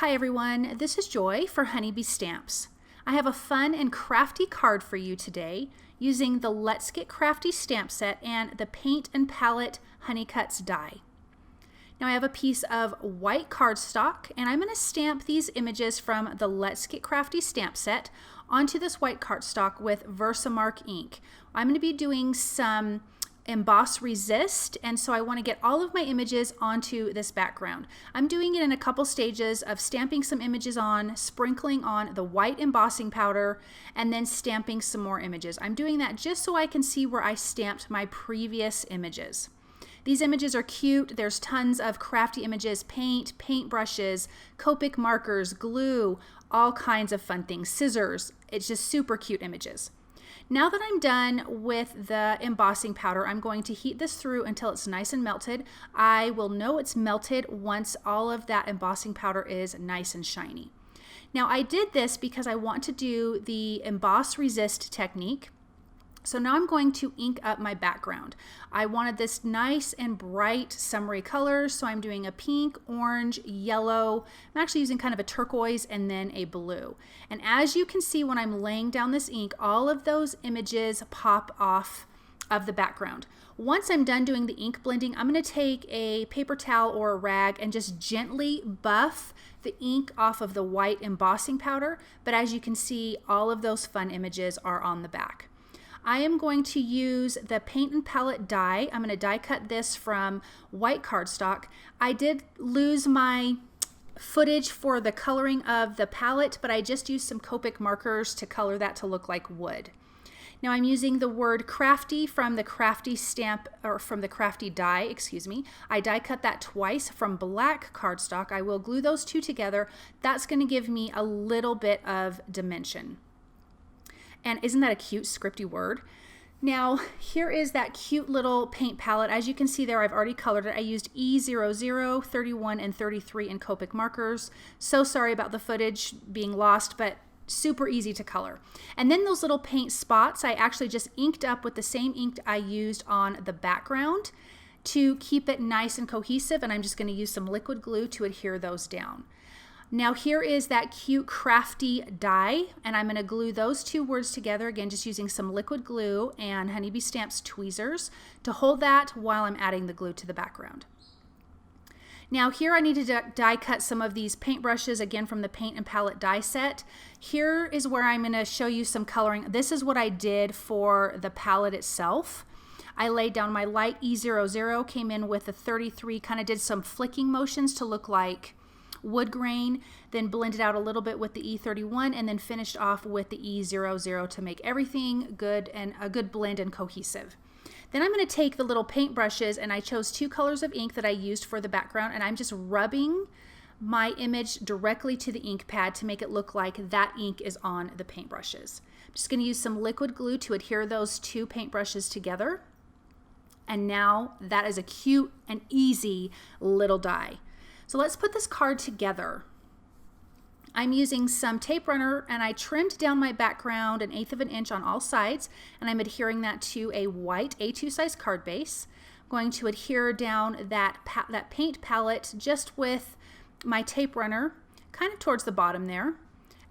Hi everyone, this is Joy for Honeybee Stamps. I have a fun and crafty card for you today using the Let's Get Crafty stamp set and the Paint and Palette Honeycuts die. Now I have a piece of white cardstock and I'm going to stamp these images from the Let's Get Crafty stamp set onto this white cardstock with VersaMark ink. I'm going to be doing some Emboss resist, and so I want to get all of my images onto this background. I'm doing it in a couple stages of stamping some images on, sprinkling on the white embossing powder, and then stamping some more images. I'm doing that just so I can see where I stamped my previous images. These images are cute. There's tons of crafty images, paint, paintbrushes, Copic markers, glue, all kinds of fun things, scissors. It's just super cute images. Now that I'm done with the embossing powder, I'm going to heat this through until it's nice and melted. I will know it's melted once all of that embossing powder is nice and shiny. Now I did this because I want to do the emboss resist technique. So now I'm going to ink up my background. I wanted this nice and bright summery colors, so I'm doing a pink, orange, yellow. I'm actually using kind of a turquoise and then a blue. And as you can see when I'm laying down this ink, all of those images pop off of the background. Once I'm done doing the ink blending, I'm going to take a paper towel or a rag and just gently buff the ink off of the white embossing powder. But as you can see, all of those fun images are on the back. I am going to use the Paint and Palette die. I'm going to die cut this from white cardstock. I did lose my footage for the coloring of the palette, but I just used some Copic markers to color that to look like wood. Now I'm using the word crafty from the crafty stamp, or from the crafty die, excuse me. I die cut that twice from black cardstock. I will glue those two together. That's going to give me a little bit of dimension. And isn't that a cute scripty word? Now, here is that cute little paint palette. As you can see there, I've already colored it. I used E00, 31, and 33 in Copic markers. So sorry about the footage being lost, but super easy to color. And then those little paint spots, I actually just inked up with the same ink I used on the background to keep it nice and cohesive, and I'm just going to use some liquid glue to adhere those down. Now here is that cute crafty die, and I'm going to glue those two words together, again just using some liquid glue and Honeybee Stamps tweezers to hold that while I'm adding the glue to the background. Now here I need to die cut some of these paintbrushes, again from the Paint and Palette die set. Here is where I'm going to show you some coloring. This is what I did for the palette itself. I laid down my light E00, came in with a 33, kind of did some flicking motions to look like wood grain, then blended out a little bit with the E31, and then finished off with the E00 to make everything good and a good blend and cohesive. Then I'm going to take the little paint brushes, and I chose two colors of ink that I used for the background, and I'm just rubbing my image directly to the ink pad to make it look like that ink is on the paintbrushes. I'm just going to use some liquid glue to adhere those two paintbrushes together. And now that is a cute and easy little die. So let's put this card together. I'm using some tape runner, and I trimmed down my background 1/8 of an inch on all sides, and I'm adhering that to a white A2 size card base. I'm going to adhere down that paint palette just with my tape runner, kind of towards the bottom there.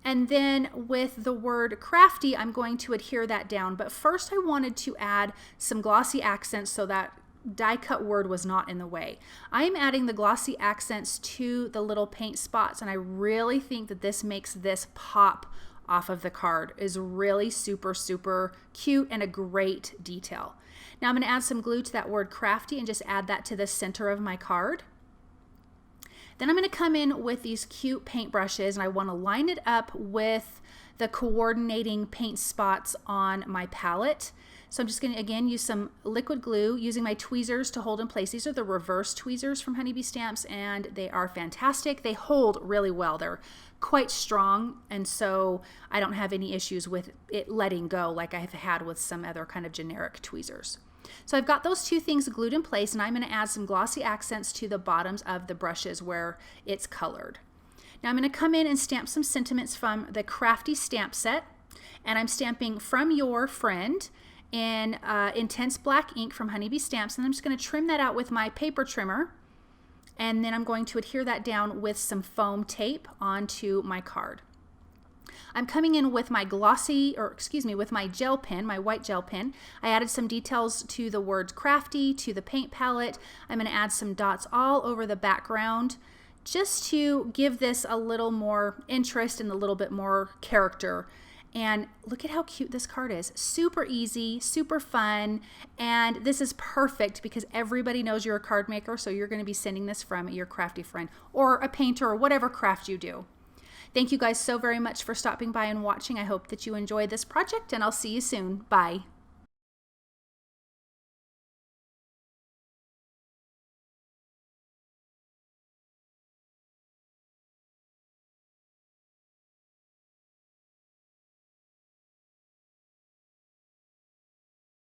And then with the word crafty, I'm going to adhere that down. But first I wanted to add some glossy accents so that die cut word was not in the way. I am adding the glossy accents to the little paint spots, and I really think that this makes this pop off of the card. It is really super cute and a great detail. Now I'm going to add some glue to that word crafty and just add that to the center of my card. Then I'm going to come in with these cute paint brushes, and I want to line it up with the coordinating paint spots on my palette. So I'm just going to, again, use some liquid glue, using my tweezers to hold in place. These are the reverse tweezers from Honeybee Stamps, and they are fantastic. They hold really well. They're quite strong, and so I don't have any issues with it letting go like I have had with some other kind of generic tweezers. So I've got those two things glued in place, and I'm going to add some glossy accents to the bottoms of the brushes where it's colored. Now I'm going to come in and stamp some sentiments from the Crafty stamp set, and I'm stamping From Your Friend in intense black ink from Honeybee Stamps, and I'm just going to trim that out with my paper trimmer and then I'm going to adhere that down with some foam tape onto my card. I'm coming in with my with my gel pen, my white gel pen. I added some details to the word Crafty, to the paint palette. I'm going to add some dots all over the background just to give this a little more interest and a little bit more character. And look at how cute this card is. Super easy, super fun, and this is perfect because everybody knows you're a card maker, so you're going to be sending this from your crafty friend or a painter or whatever craft you do. Thank you guys so very much for stopping by and watching. I hope that you enjoyed this project, and I'll see you soon. Bye.